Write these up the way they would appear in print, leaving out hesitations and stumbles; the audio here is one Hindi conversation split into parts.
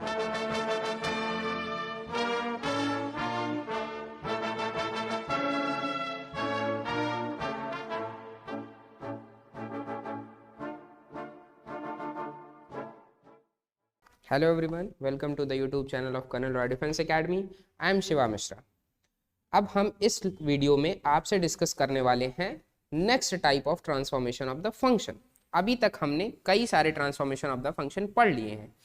Hello everyone, welcome to the YouTube channel of Colonel Roy Defense Academy. I am Shiva Mishra. अब हम इस वीडियो में आपसे डिस्कस करने वाले हैं next type of transformation of the function. अभी तक हमने कई सारे ट्रांसफॉर्मेशन ऑफ द फंक्शन पढ़ लिए हैं.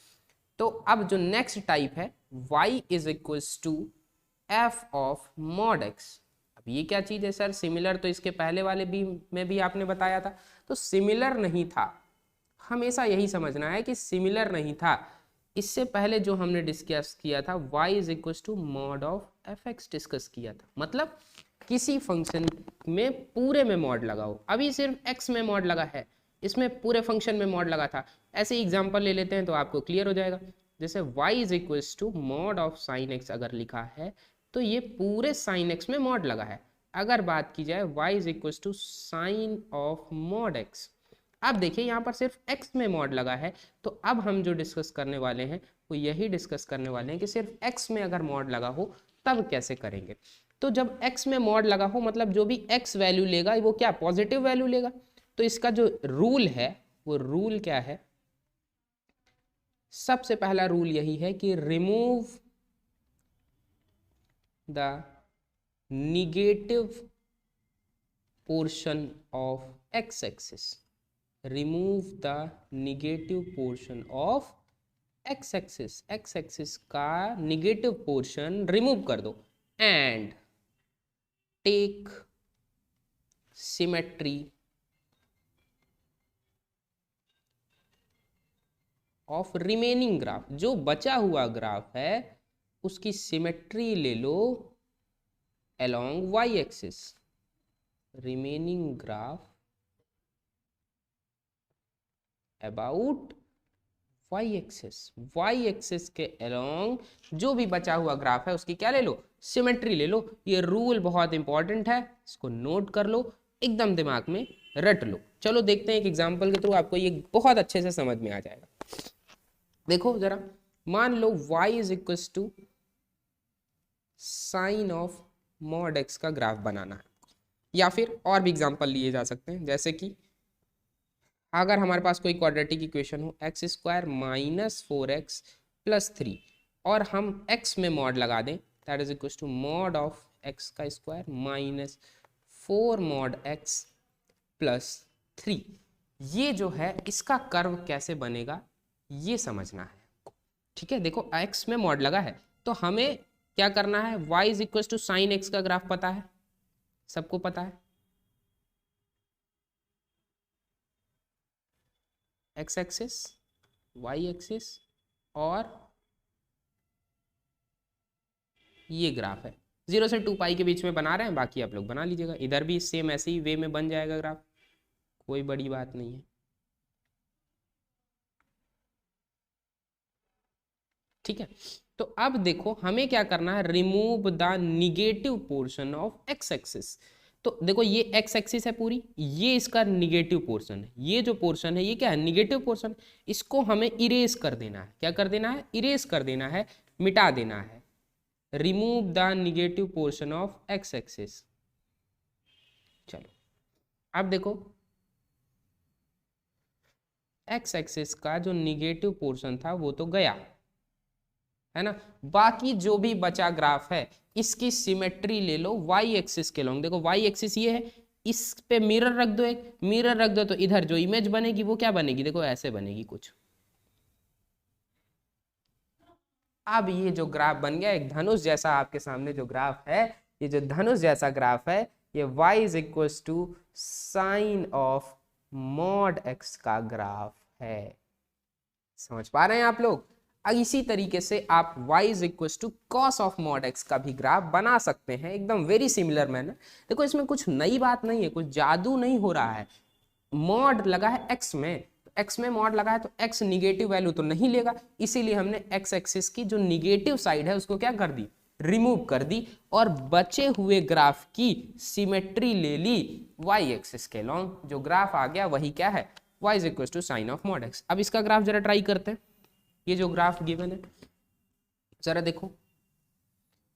तो अब जो नेक्स्ट टाइप है y is equals to f of mod x. अब ये क्या चीज़ है सर? सिमिलर तो इसके पहले वाले भी में भी आपने बताया था. तो सिमिलर नहीं था, हमेशा यही समझना है कि सिमिलर नहीं था. इससे पहले जो हमने डिस्कस किया था y is equal to mod of f x discuss किया था. मतलब किसी फंक्शन में पूरे में मॉड लगाओ. अभी सिर्फ x में मॉड लगा है, इसमें पूरे फंक्शन में मॉड लगा था. ऐसे एग्जांपल ले लेते हैं तो आपको क्लियर हो जाएगा. जैसे y is equal to mod of sine x अगर लिखा है तो ये पूरे साइन x में मॉड लगा है. अगर बात की जाए y is equal to sine of mod x, अब देखिए यहाँ पर सिर्फ x में मॉड लगा है. तो अब हम जो डिस्कस करने वाले हैं वो यही डिस्कस करने वाले हैं कि सिर्फ x में अगर मॉड लगा हो तब कैसे करेंगे. तो जब x में मॉड लगा हो मतलब जो भी x वैल्यू लेगा वो क्या पॉजिटिव वैल्यू लेगा. तो इसका जो रूल है वो रूल क्या है? सबसे पहला रूल यही है कि remove the negative portion of x axis. Remove the negative portion of x axis. x axis का निगेटिव पोर्शन रिमूव कर दो and take symmetry of remaining graph. जो बचा हुआ ग्राफ है उसकी सिमेट्री ले लो along y axis. Remaining graph about y axis. y axis के अलोंग जो भी बचा हुआ ग्राफ है उसकी क्या ले लो? सिमेट्री ले लो. ये रूल बहुत इंपॉर्टेंट है, इसको नोट कर लो, एकदम दिमाग में रट लो. चलो देखते हैं एक एग्जांपल के थ्रू, आपको ये बहुत अच्छे से समझ में आ जाएगा. देखो जरा, मान लो y is equal to sine of mod x का ग्राफ बनाना है. या फिर और भी एग्जांपल लिए जा सकते हैं, जैसे कि अगर हमारे पास कोई क्वाड्रेटिक इक्वेशन हो x square minus 4x plus 3 और हम x में मॉड लगा दें, that is equal to mod of x का square minus 4 mod x plus 3. ये जो है इसका कर्व कैसे बनेगा ये समझना है. ठीक है, देखो x में मॉड लगा है तो हमें क्या करना है? y is equal to sine x का ग्राफ पता है, सबको पता है. x एक्सिस, y एक्सिस और ये ग्राफ है. 0 से 2 पाई के बीच में बना रहे हैं, बाकी आप लोग बना लीजिएगा. इधर भी सेम ऐसे ही वे में बन जाएगा ग्राफ, कोई बड़ी बात नहीं है. ठीक है, तो अब देखो हमें क्या करना है? Remove the negative portion of x axis. तो देखो ये x एक्सिस है पूरी, ये इसका निगेटिव पोर्शन है. ये जो पोर्शन है ये क्या है? Negative portion. इसको हमें इरेज कर देना है. क्या कर देना है? इरेज कर देना है, मिटा देना है. Remove the negative portion of x axis. चलो अब देखो x एक्सिस का जो निगेटिव पोर्शन था वो तो गया है ना. बाकी जो भी बचा ग्राफ है इसकी सिमेट्री ले लो y एक्सिस के लॉन्ग. देखो y एक्सिस ये है, इस पे मिरर रख दो. एक मिरर रख दो तो इधर जो इमेज बनेगी वो क्या बनेगी? देखो ऐसे बनेगी कुछ. अब ये जो ग्राफ बन गया एक धनुष जैसा, आपके सामने जो ग्राफ है ये जो धनुष जैसा ग्राफ है ये y is equal to sine of mod x का ग्राफ है. समझ पा रहे हैं आप लोग? इसी तरीके से आप y is equal to cos of mod x का भी ग्राफ बना सकते हैं, एकदम वेरी सिमिलर मैनर. देखो इसमें कुछ नई बात नहीं है, कुछ जादू नहीं हो रहा है. मॉड लगा है x में, x में मॉड लगा है तो x निगेटिव वैल्यू तो नहीं लेगा, इसीलिए हमने x एक्सिस की जो निगेटिव साइड है उसको क्या कर दी? रिमूव कर दी. और बचे हुए ग्राफ की सिमेट्री ले ली y एक्सिस के लॉन्ग. जो ग्राफ आ गया वही क्या है? y is equal to sine of mod x. अब इसका ग्राफ जरा ट्राई करते हैं. ये जो ग्राफ गिवन है जरा देखो,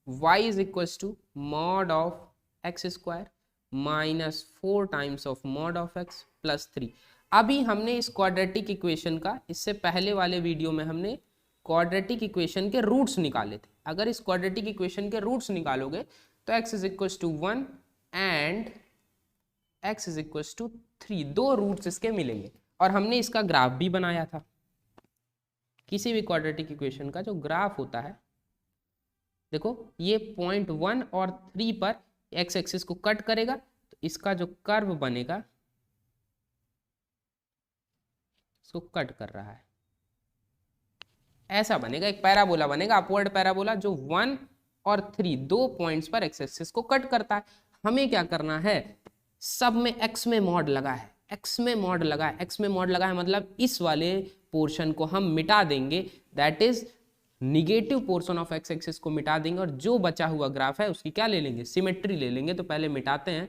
y is equals to mod of x square minus 4 times of mod of x plus 3। अभी हमने इस क्वाड्रेटिक इक्वेशन का, इससे पहले वाले वीडियो में हमने क्वाड्रेटिक इक्वेशन के रूट्स निकाले थे। अगर इस क्वाड्रेटिक इक्वेशन के रूट्स निकालोगे तो x is equals to 1 and x is equals to 3, दो रूट्स इसके मिलेंगे। और हमने इसका ग्राफ भी बनाया था। किसी भी क्वाड्रेटिक इक्वेशन का जो ग्राफ होता है, देखो ये पॉइंट 1 और 3 पर x एक्सिस को कट करेगा, तो इसका जो कर्व बनेगा इसको कट कर रहा है, ऐसा बनेगा, एक पैराबोला बनेगा, अपवर्ड पैराबोला, जो 1 और 3 दो पॉइंट्स पर एक्स एक्सिस को कट करता है। हमें क्या करना है, सब में x में मॉड लगा है, x में मॉड लगा है, x में मॉड लगा है मतलब इस वाले पोर्शन को हम मिटा देंगे, that is negative portion of x axis को मिटा देंगे, और जो बचा हुआ ग्राफ है उसकी क्या ले लेंगे, सिमेट्री ले लेंगे। तो पहले मिटाते हैं,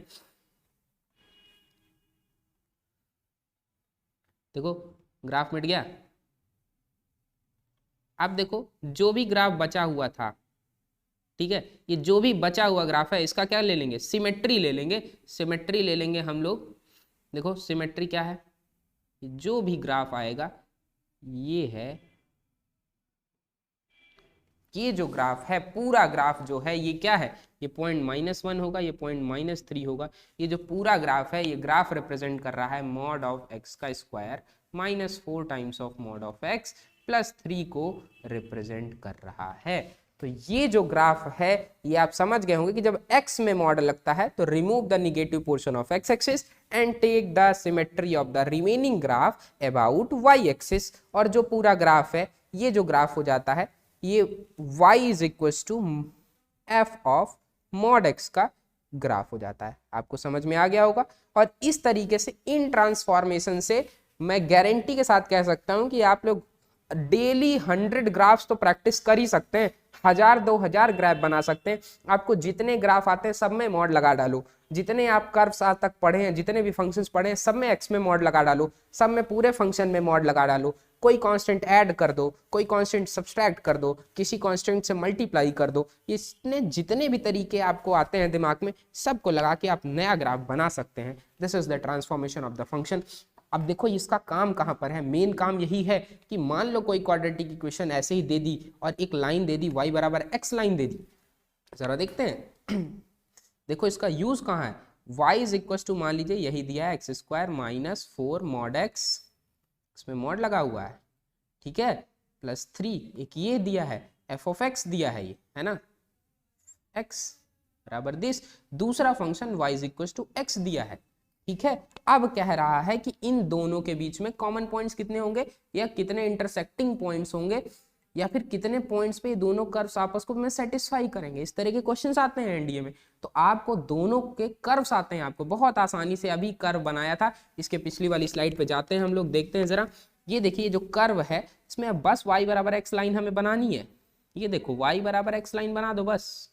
देखो ग्राफ मिट गया। अब देखो जो भी ग्राफ बचा हुआ था, ठीक है, ये जो भी बचा हुआ ग्राफ है इसका क्या ले लेंगे, सिमेट्री ले लेंगे। सिमेट्री ले लेंगे हम लोग, देखो सिमेट्री क्या है, जो भी ग्राफ आएगा ये है, ये जो ग्राफ है, पूरा ग्राफ जो है ये क्या है, ये पॉइंट -1 होगा, ये पॉइंट -3 होगा। ये जो पूरा ग्राफ है, ये ग्राफ रिप्रेजेंट कर रहा है मॉड ऑफ एक्स का square -4 times of mod of x plus 3 को रिप्रेजेंट कर रहा है। तो ये जो ग्राफ है, ये आप समझ गए होंगे कि जब x में मॉड लगता है तो remove the negative portion of x axis and take the symmetry of the remaining graph about y axis. और जो पूरा ग्राफ है, ये जो ग्राफ हो जाता है, ये y is equals to f of mod x का ग्राफ हो जाता है। आपको समझ में आ गया होगा। और इस तरीके से इन ट्रांसफॉर्मेशन से मैं गारंटी के साथ कह सकता हूं कि आप लोग डेली 100 ग्राफ्स तो प्रैक्टिस कर ही सकते हैं, 1000-2000 ग्राफ बना सकते हैं। आपको जितने ग्राफ आते हैं सब में मॉड लगा डालो, जितने आप कर्व्स आज तक पढ़े हैं, जितने भी फंक्शंस पढ़े हैं, सब में एक्स में मॉड लगा डालो, सब में पूरे फंक्शन में मॉड लगा डालो। कोई कांस्टेंट ऐड कर दो, कोई कांस्टेंट सब्सट्रैक्ट कर दो, किसी कांस्टेंट से मल्टीप्लाई कर दो। इसने जितने भी तरीके आपको आते हैं दिमाग में, सबको लगा के आप नया ग्राफ बना सकते हैं। This is the transformation of the function. अब देखो इसका काम कहाँ पर है, मेन काम यही है कि मान लो कोई क्वाड्रेटिक इक्वेशन ऐसे ही दे दी और एक लाइन दे दी, y बराबर x लाइन दे दी। जरा देखते हैं देखो इसका यूज कहाँ है, y इज इक्वल टू, मान लीजिए यही दिया है x² -4 मॉड x, इसमें मॉड लगा हुआ है, ठीक है, प्लस 3, एक ये दिया है f ऑफ x दिया है, ये है ना, x बराबर दिस, दूसरा function y is equal to x दिया है, ठीक है। अब कह रहा है कि इन दोनों के बीच में कॉमन पॉइंट्स कितने होंगे, या कितने इंटरसेक्टिंग पॉइंट्स होंगे, या फिर कितने पॉइंट्स पे दोनों कर्व्स आपस को में सेटिस्फाई करेंगे। इस तरह के क्वेश्चंस आते हैं एनडीए में। तो आपको दोनों के कर्व्स आते हैं, आपको बहुत आसानी से। अभी कर्व बनाया था, इसके पिछली वाली स्लाइड पे जाते हैं हम लोग, देखते हैं जरा। ये देखिए जो कर्व है, इसमें अब बस y बराबर x लाइन हमें बनानी है। ये देखो y बराबर x लाइन बना दो बस,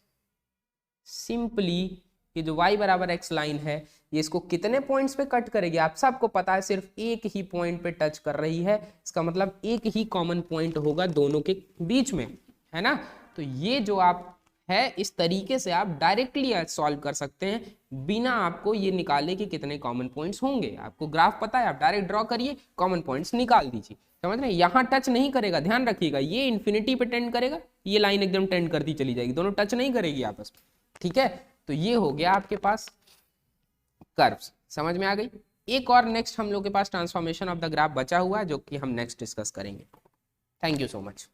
सिंपली। ये जो y बराबर x लाइन है, ये इसको कितने पॉइंट्स पे कट करेगी, आप सबको पता है, सिर्फ एक ही पॉइंट पे टच कर रही है। इसका मतलब एक ही कॉमन पॉइंट होगा दोनों के बीच में, है ना। तो ये जो आप है, इस तरीके से आप डायरेक्टली सॉल्व कर सकते हैं, बिना आपको ये निकाले कि कितने कॉमन पॉइंट्स होंगे। आपको ग्राफ पता है, आप डायरेक्ट ड्रॉ करिए, कॉमन पॉइंट्स निकाल दीजिए। समझ रहे हैं, यहाँ टच नहीं करेगा, ध्यान रखिएगा, ये इन्फिनिटी पे टेंड करेगा, ये लाइन एकदम टेंड करती चली जाएगी, दोनों टच नहीं करेगी आपस में, ठीक है। तो ये हो गया आपके पास कर्व्स, समझ में आ गई। एक और नेक्स्ट हम लोग के पास ट्रांसफॉर्मेशन ऑफ द ग्राफ बचा हुआ है, जो कि हम नेक्स्ट डिस्कस करेंगे। Thank you so much.